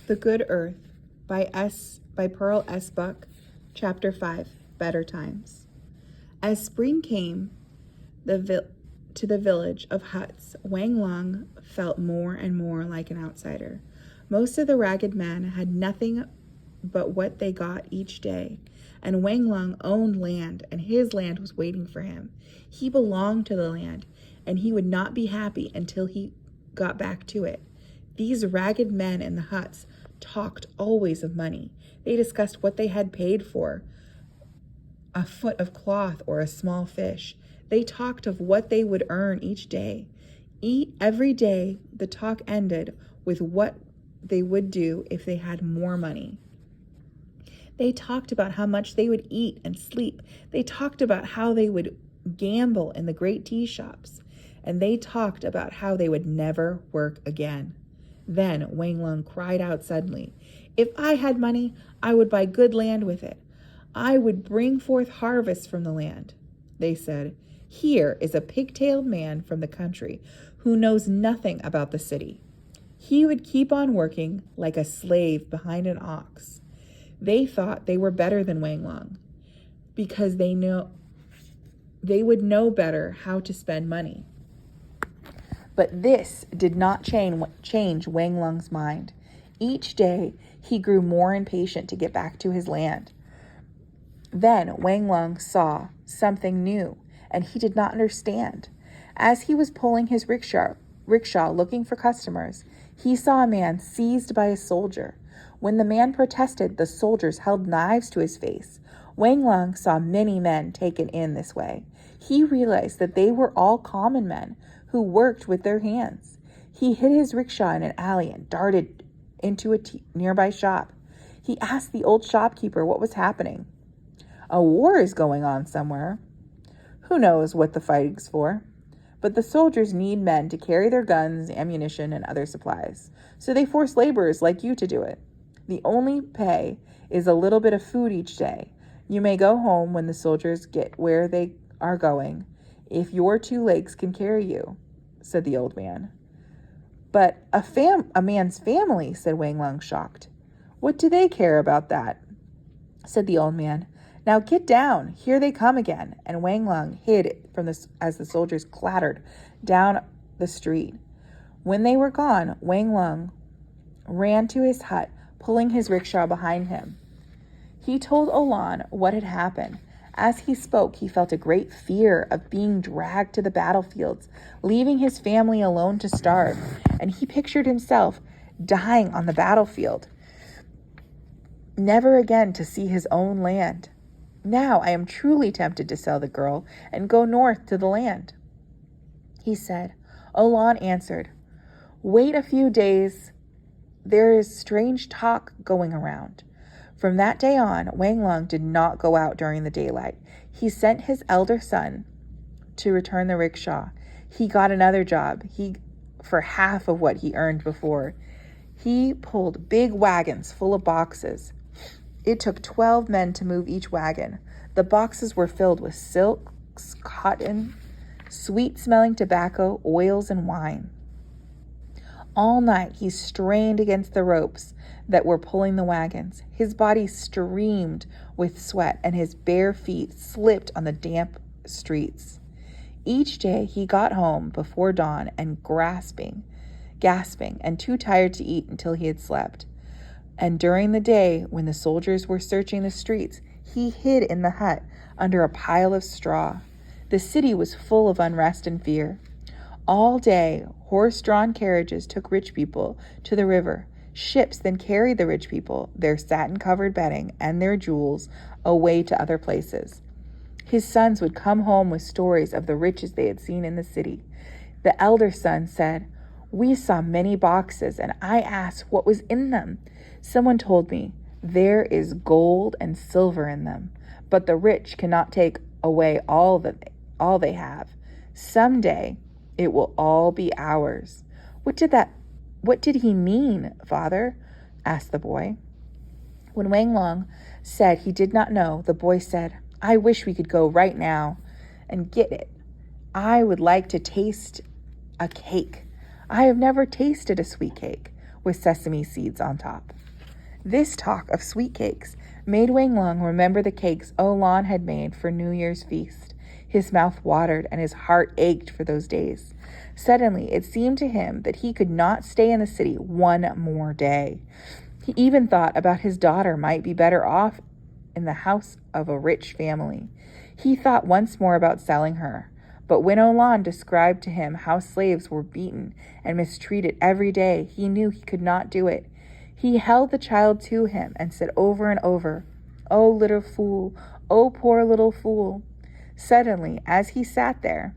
The Good Earth by Pearl S. Buck, Chapter 5, Better Times. As spring came to the village of huts, Wang Long felt more and more like an outsider. Most of the ragged men had nothing but what they got each day, and Wang Long owned land, and his land was waiting for him. He belonged to the land, and he would not be happy until he got back to it. These ragged men in the huts talked always of money. They discussed what they had paid for a foot of cloth or a small fish. They talked of what they would earn each day. Every day, the talk ended with what they would do if they had more money. They talked about how much they would eat and sleep. They talked about how they would gamble in the great tea shops. And they talked about how they would never work again. Then Wang Long cried out suddenly, "If I had money, I would buy good land with it. I would bring forth harvests from the land." They said, "Here is a pigtailed man from the country who knows nothing about the city. He would keep on working like a slave behind an ox." They thought they were better than Wang Long because they would know better how to spend money. But this did not change Wang Long's mind. Each day, he grew more impatient to get back to his land. Then Wang Long saw something new, and he did not understand. As he was pulling his rickshaw looking for customers, he saw a man seized by a soldier. When the man protested, the soldiers held knives to his face. Wang Long saw many men taken in this way. He realized that they were all common men who worked with their hands. He hid his rickshaw in an alley and darted into a nearby shop. He asked the old shopkeeper what was happening. "A war is going on somewhere. Who knows what the fighting's for? But the soldiers need men to carry their guns, ammunition, and other supplies. So they force laborers like you to do it. The only pay is a little bit of food each day. You may go home when the soldiers get where they are going, if your 2 legs can carry you," said the old man. "But a man's family," said Wang Long, shocked. "What do they care about that?" said the old man. "Now get down, here they come again." And Wang Long hid as the soldiers clattered down the street. When they were gone, Wang Long ran to his hut, pulling his rickshaw behind him. He told Olan what had happened. As he spoke, he felt a great fear of being dragged to the battlefields, leaving his family alone to starve, and he pictured himself dying on the battlefield, never again to see his own land. "Now I am truly tempted to sell the girl and go north to the land," he said. Olan answered, "Wait a few days. There is strange talk going around." From that day on, Wang Long did not go out during the daylight. He sent his elder son to return the rickshaw. He got another job for half of what he earned before. He pulled big wagons full of boxes. It took 12 men to move each wagon. The boxes were filled with silks, cotton, sweet-smelling tobacco, oils, and wine. All night he strained against the ropes that were pulling the wagons. His body streamed with sweat, and his bare feet slipped on the damp streets. Each day he got home before dawn and gasping, and too tired to eat until he had slept. And during the day, when the soldiers were searching the streets, he hid in the hut under a pile of straw. The city was full of unrest and fear. All day, horse-drawn carriages took rich people to the river. Ships then carried the rich people, their satin-covered bedding, and their jewels away to other places. His sons would come home with stories of the riches they had seen in the city. The elder son said, "We saw many boxes, and I asked what was in them. Someone told me, 'There is gold and silver in them, but the rich cannot take away all they have. Someday it will all be ours.'" What did he mean, father?" asked the boy. When Wang Long said he did not know, the boy said, "I wish we could go right now and get it. I would like to taste a cake. I have never tasted a sweet cake. with sesame seeds on top. This talk of sweet cakes made Wanglong remember the cakes Olan had made for New Year's feast. His mouth watered and his heart ached for those days. Suddenly, it seemed to him that he could not stay in the city one more day. He even thought about his daughter might be better off in the house of a rich family. He thought once more about selling her. But when Olan described to him how slaves were beaten and mistreated every day, he knew he could not do it. He held the child to him and said over and over, "Oh, little fool, oh, poor little fool." Suddenly, as he sat there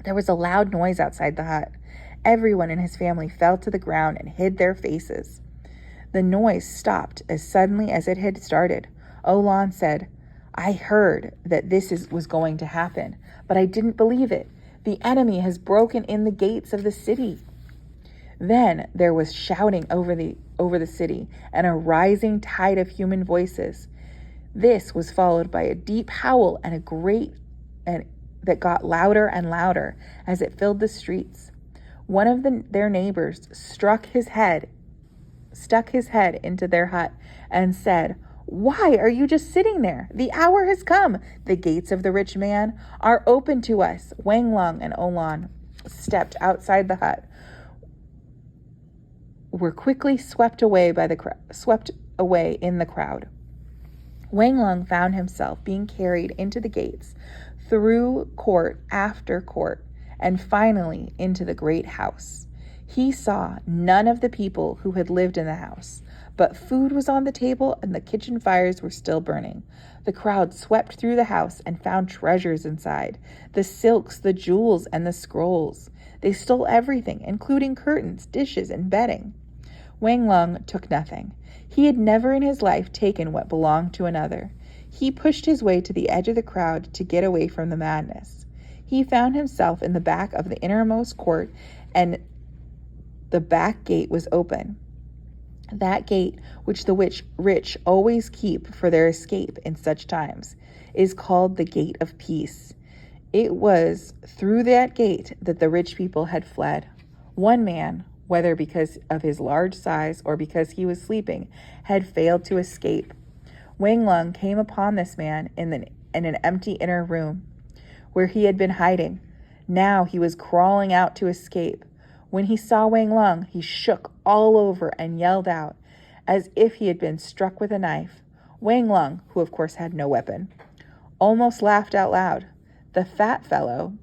was a loud noise outside the hut. Everyone in his family fell to the ground and hid their faces. The noise stopped as suddenly as it had started. Olan said, "I heard that this was going to happen, but I didn't believe it. The enemy has broken in the gates of the city." Then there was shouting over the city and a rising tide of human voices. This was followed by a deep howl and that got louder and louder as it filled the streets. One of their neighbors stuck his head into their hut and said, "Why are you just sitting there? The hour has come. The gates of the rich man are open to us." Wanglong and Olan stepped outside the hut, were quickly swept away in the crowd. Wanglong found himself being carried into the gates, through court after court, and finally into the great house. He saw none of the people who had lived in the house, but food was on the table and the kitchen fires were still burning. The crowd swept through the house and found treasures inside, the silks, the jewels, and the scrolls. They stole everything, including curtains, dishes, and bedding. Wanglong took nothing. He had never in his life taken what belonged to another. He pushed his way to the edge of the crowd to get away from the madness. He found himself in the back of the innermost court, and the back gate was open. That gate which the rich always keep for their escape in such times is called the Gate of Peace. It was through that gate that the rich people had fled. One man, whether because of his large size or because he was sleeping, had failed to escape. Wanglong came upon this man in an empty inner room where he had been hiding. Now he was crawling out to escape. When he saw Wanglong, he shook all over and yelled out, as if he had been struck with a knife. Wanglong, who of course had no weapon, almost laughed out loud. The fat fellow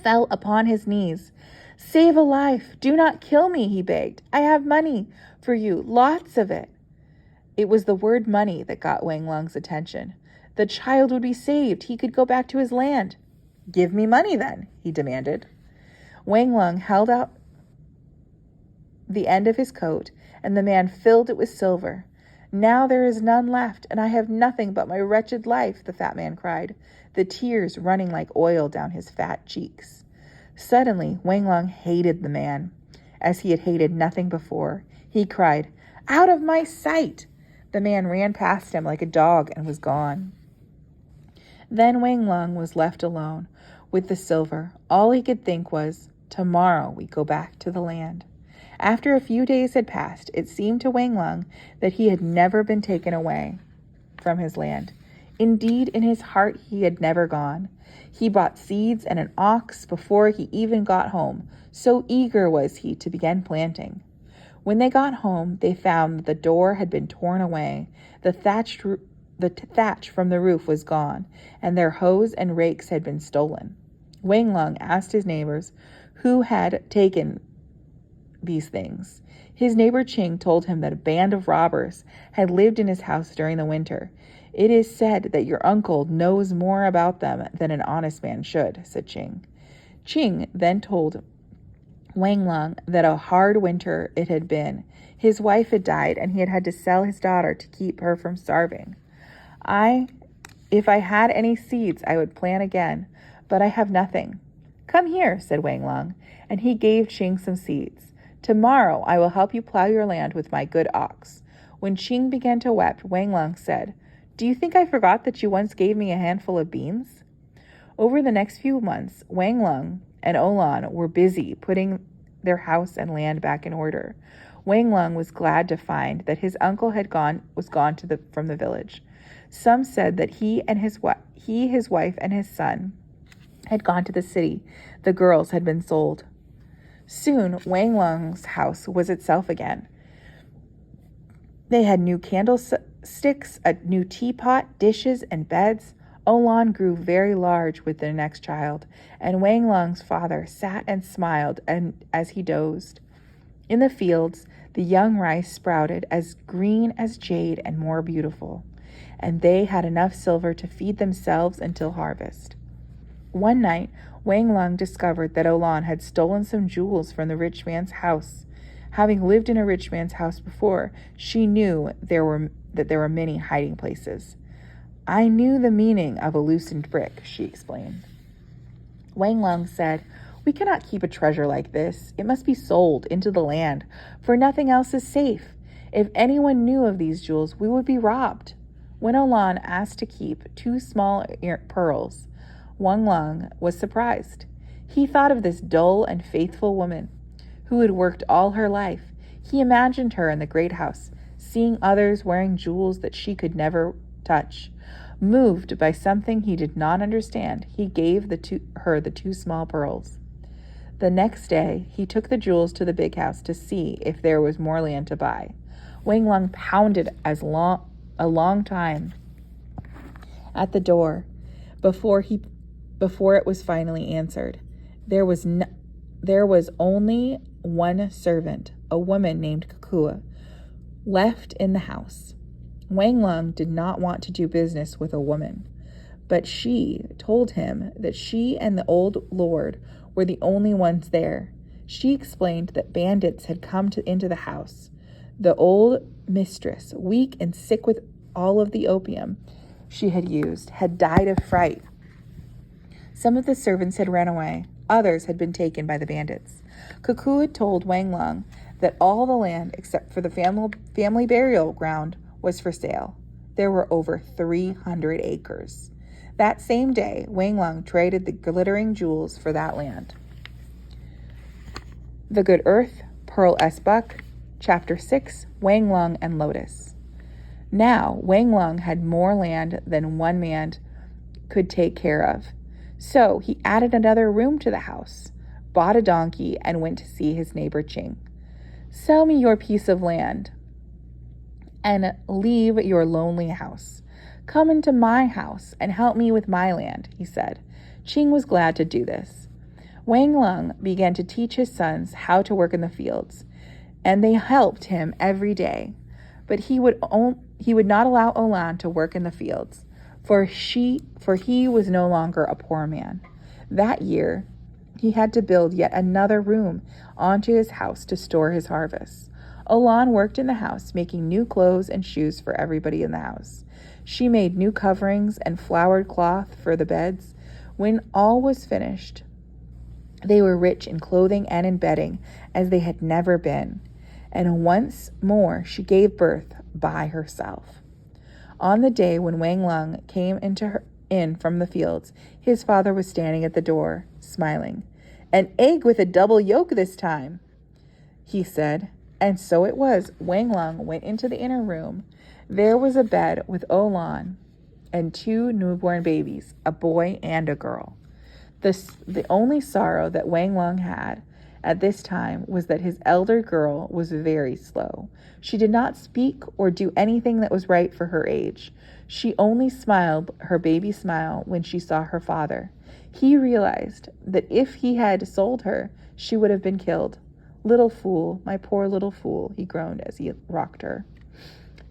fell upon his knees. "Save a life! Do not kill me," he begged. "I have money for you, lots of it." It was the word money that got Wanglong's attention. The child would be saved. He could go back to his land. "Give me money then," he demanded. Wanglong held out the end of his coat, and the man filled it with silver. "Now there is none left, and I have nothing but my wretched life," the fat man cried, the tears running like oil down his fat cheeks. Suddenly, Wanglong hated the man, as he had hated nothing before. He cried, "Out of my sight!" The man ran past him like a dog and was gone. Then Wanglong was left alone with the silver. All he could think was, "Tomorrow we go back to the land." After a few days had passed, it seemed to Wanglong that he had never been taken away from his land. Indeed, in his heart he had never gone. He bought seeds and an ox before he even got home, so eager was he to begin planting. When they got home, they found that the door had been torn away, the thatch from the roof was gone, and their hoes and rakes had been stolen. Wanglong asked his neighbors who had taken these things. His neighbor Ching told him that a band of robbers had lived in his house during the winter. "It is said that your uncle knows more about them than an honest man should," said Ching. Ching then told Wanglong that a hard winter it had been. His wife had died, and he had had to sell his daughter to keep her from starving. If I had any seeds, I would plant again, but I have nothing." "Come here," said Wanglong, and he gave Ching some seeds. "Tomorrow I will help you plow your land with my good ox." When Ching began to weep, Wanglong said, "Do you think I forgot that you once gave me a handful of beans?" Over the next few months, Wanglong and Olan were busy putting their house and land back in order. Wang Lung was glad to find that his uncle was gone from the village. Some said that he, his wife, and his son had gone to the city. The girls had been sold. Soon, Wang Lung's house was itself again. They had new candlesticks, a new teapot, dishes, and beds. Olan grew very large with their next child, and Wang Lung's father sat and smiled as he dozed. In the fields, the young rice sprouted as green as jade and more beautiful, and they had enough silver to feed themselves until harvest. One night, Wang Lung discovered that Olan had stolen some jewels from the rich man's house. Having lived in a rich man's house before, she knew that there were many hiding places. I knew the meaning of a loosened brick, she explained. Wang Lung said, "We cannot keep a treasure like this. It must be sold into the land, for nothing else is safe. If anyone knew of these jewels, we would be robbed." When Olan asked to keep 2 small pearls, Wang Lung was surprised. He thought of this dull and faithful woman who had worked all her life. He imagined her in the great house, seeing others wearing jewels that she could never touch. Moved by something he did not understand, he gave her the 2 small pearls. The next day, he took the jewels to the big house to see if there was more land to buy. Wang Lung pounded a long time at the door before it was finally answered. There was only one servant, a woman named Kukua, left in the house. Wang Lung did not want to do business with a woman, but she told him that she and the old lord were the only ones there. She explained that bandits had come into the house. The old mistress, weak and sick with all of the opium she had used, had died of fright. Some of the servants had run away. Others had been taken by the bandits. Kukua told Wang Lung that all the land except for the family burial ground was for sale. There were over 300 acres. That same day, Wang Lung traded the glittering jewels for that land. The Good Earth, Pearl S. Buck, Chapter 6, Wang Lung and Lotus. Now, Wang Lung had more land than one man could take care of. So he added another room to the house, bought a donkey, and went to see his neighbor Ching. "Sell me your piece of land and leave your lonely house. Come into my house and help me with my land," he said. Ching was glad to do this. Wang Lung began to teach his sons how to work in the fields, and they helped him every day. But he would not allow Olan to work in the fields, for he was no longer a poor man. That year, he had to build yet another room onto his house to store his harvests. Olan worked in the house, making new clothes and shoes for everybody in the house. She made new coverings and flowered cloth for the beds. When all was finished, they were rich in clothing and in bedding as they had never been. And once more she gave birth by herself. On the day when Wang Lung came in from the fields, his father was standing at the door, smiling. "An egg with a double yolk this time," he said. And so it was. Wang Lung went into the inner room. There was a bed with Olan and 2 newborn babies, a boy and a girl. The only sorrow that Wang Lung had at this time was that his elder girl was very slow. She did not speak or do anything that was right for her age. She only smiled her baby smile when she saw her father. He realized that if he had sold her, she would have been killed. "Little fool, my poor little fool," he groaned as he rocked her.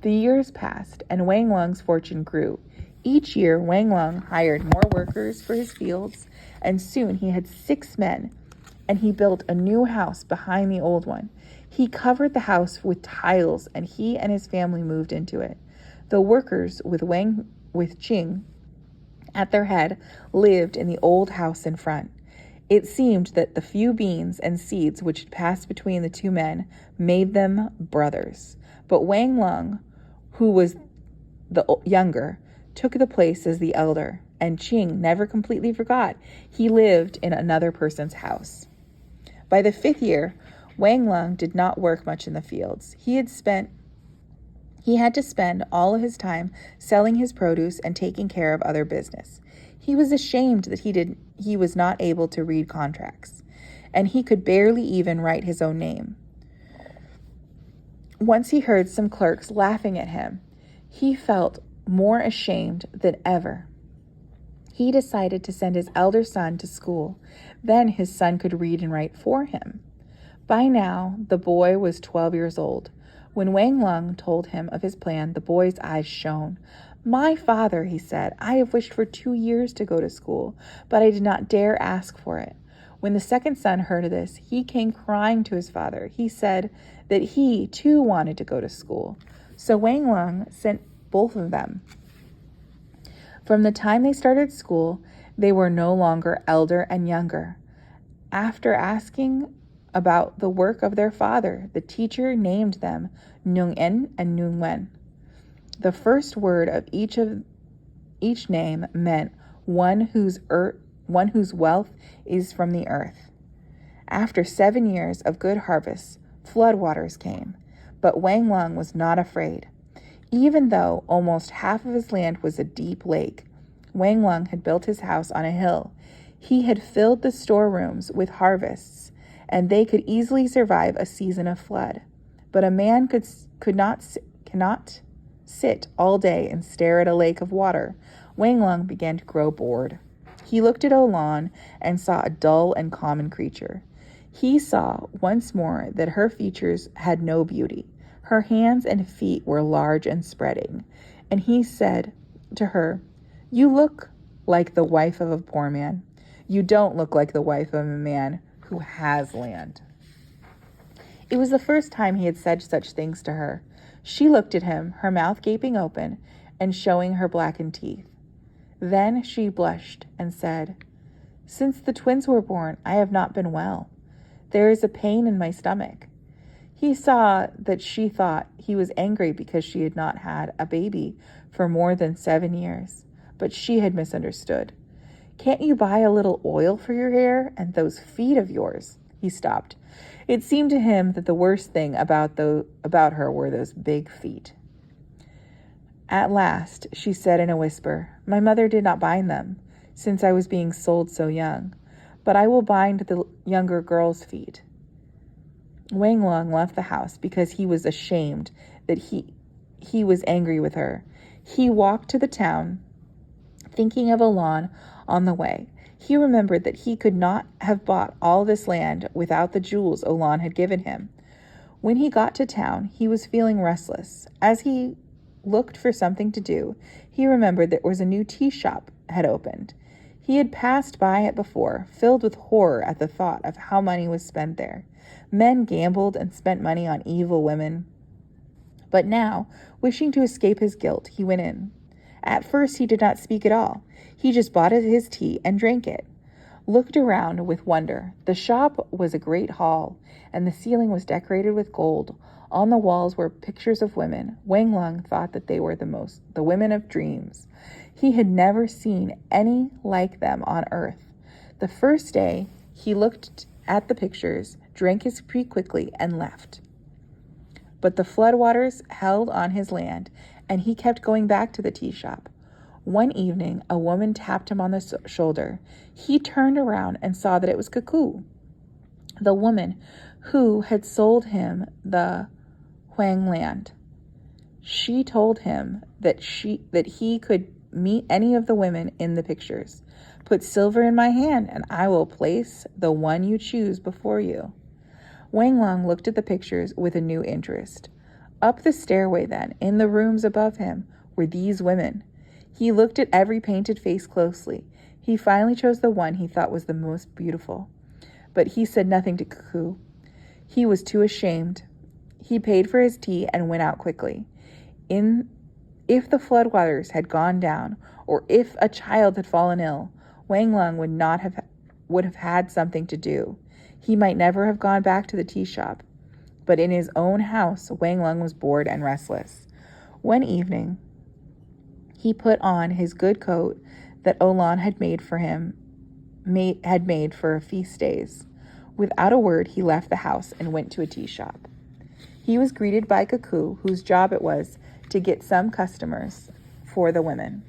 The years passed, and Wang Lung's fortune grew. Each year, Wang Lung hired more workers for his fields, and soon he had 6 men, and he built a new house behind the old one. He covered the house with tiles, and he and his family moved into it. The workers, with Ching at their head, lived in the old house in front. It seemed that the few beans and seeds which had passed between the 2 men made them brothers. But Wang Lung, who was the younger, took the place as the elder, and Ching never completely forgot he lived in another person's house. By the 5th year, Wang Lung did not work much in the fields. He had to spend all of his time selling his produce and taking care of other business. He was ashamed that he was not able to read contracts, and he could barely even write his own name. Once he heard some clerks laughing at him. He felt more ashamed than ever. He decided to send his elder son to school. Then his son could read and write for him. By now, the boy was 12 years old. When Wang Lung told him of his plan, the boy's eyes shone. "My father," he said, "I have wished for 2 years to go to school, but I did not dare ask for it." When the second son heard of this, he came crying to his father. He said that he, too, wanted to go to school. So Wang Lung sent both of them. From the time they started school, they were no longer elder and younger. After asking about the work of their father, the teacher named them Nung En and Nung Wen. The first word of each name meant one whose wealth is from the earth. After 7 years of good harvests, floodwaters came, but Wang Lung was not afraid. Even though almost half of his land was a deep lake, Wang Lung had built his house on a hill. He had filled the storerooms with harvests, and they could easily survive a season of flood. But a man cannot sit all day and stare at a lake of water. Wang Lung began to grow bored. He looked at Olan and saw a dull and common creature. He saw once more that her features had no beauty. Her hands and feet were large and spreading, and he said to her, "You look like the wife of a poor man. You don't look like the wife of a man who has land." It was the first time he had said such things to her. She looked at him, her mouth gaping open and showing her blackened teeth. Then she blushed and said, "Since the twins were born, I have not been well. There is a pain in my stomach." He saw that she thought he was angry because she had not had a baby for more than 7 years, but she had misunderstood. "Can't you buy a little oil for your hair and those feet of yours?" He stopped. It seemed to him that the worst thing about her were those big feet. At last, she said in a whisper, "My mother did not bind them, since I was being sold so young, but I will bind the younger girl's feet." Wang Lung left the house because he was ashamed that he was angry with her. He walked to the town, thinking of Olan on the way. He remembered that he could not have bought all this land without the jewels Olan had given him. When he got to town, he was feeling restless. As he looked for something to do, he remembered there was a new tea shop had opened. He had passed by it before, filled with horror at the thought of how money was spent there. Men gambled and spent money on evil women. But now, wishing to escape his guilt, he went in. At first, he did not speak at all. He just bought his tea and drank it. Looked around with wonder. The shop was a great hall, and the ceiling was decorated with gold. On the walls were pictures of women. Wang Lung thought that they were the women of dreams. He had never seen any like them on earth. The first day, he looked at the pictures, drank his tea quickly, and left. But the floodwaters held on his land, and he kept going back to the tea shop. One evening, a woman tapped him on the shoulder. He turned around and saw that it was Cuckoo, the woman who had sold him the Huang land. She told him that he could meet any of the women in the pictures. "Put silver in my hand, and I will place the one you choose before you." Wang Lung looked at the pictures with a new interest. Up the stairway then, in the rooms above him, were these women. He looked at every painted face closely. He finally chose the one he thought was the most beautiful. But he said nothing to Cuckoo. He was too ashamed. He paid for his tea and went out quickly. If the floodwaters had gone down, or if a child had fallen ill, Wang Lung would have had something to do. He might never have gone back to the tea shop. But in his own house, Wang Lung was bored and restless. One evening, he put on his good coat that Olan had made for feast days. Without a word, he left the house and went to a tea shop. He was greeted by Cuckoo, whose job it was to get some customers for the women.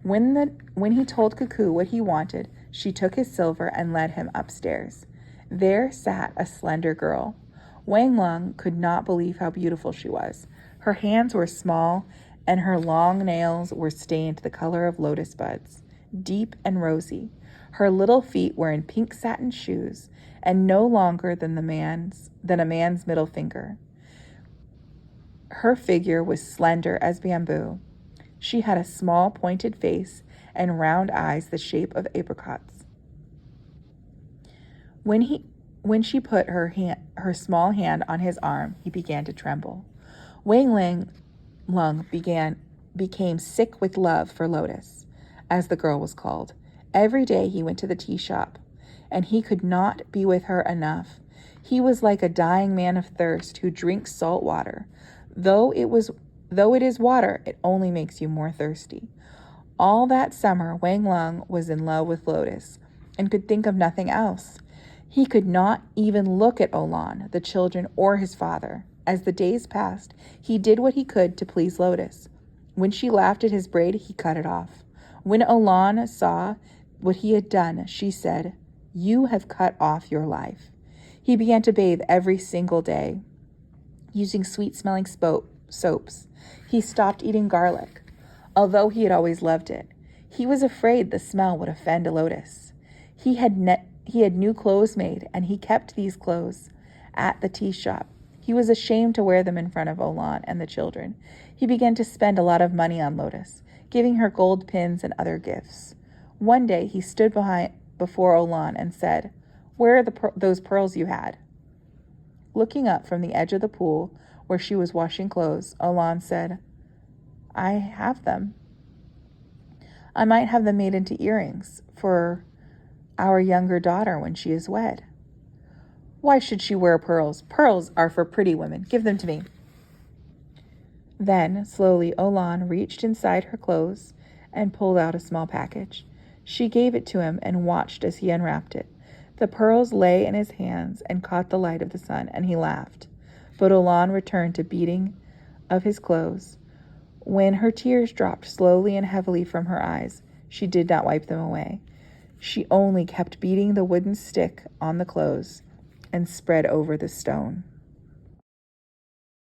When he told Cuckoo what he wanted, she took his silver and led him upstairs. There sat a slender girl. Wang Lung could not believe how beautiful she was. Her hands were small, and her long nails were stained the color of lotus buds, deep and rosy. Her little feet were in pink satin shoes, and no longer than a man's middle finger. Her figure was slender as bamboo. She had a small pointed face and round eyes the shape of apricots. When she put her small hand on his arm, he began to tremble. Wang Lung became sick with love for Lotus, as the girl was called. Every day he went to the tea shop, and he could not be with her enough. He was like a dying man of thirst who drinks salt water. Though it is water, it only makes you more thirsty. All that summer, Wang Lung was in love with Lotus and could think of nothing else. He could not even look at Olan, the children, or his father. As the days passed, he did what he could to please Lotus. When she laughed at his braid, he cut it off. When Olan saw what he had done, she said, "You have cut off your life." He began to bathe every single day, using sweet-smelling soaps. He stopped eating garlic, although he had always loved it. He was afraid the smell would offend Lotus. He had new clothes made, and he kept these clothes at the tea shop. He was ashamed to wear them in front of Olan and the children. He began to spend a lot of money on Lotus, giving her gold pins and other gifts. One day he stood before Olan and said, "Where are those pearls you had?" Looking up from the edge of the pool where she was washing clothes, Olan said, "I have them. I might have them made into earrings for our younger daughter when she is wed." "Why should she wear pearls? Pearls are for pretty women. Give them to me." Then, slowly, Olan reached inside her clothes and pulled out a small package. She gave it to him and watched as he unwrapped it. The pearls lay in his hands and caught the light of the sun, and he laughed. But Olan returned to beating of his clothes. When her tears dropped slowly and heavily from her eyes, she did not wipe them away. She only kept beating the wooden stick on the clothes and spread over the stone.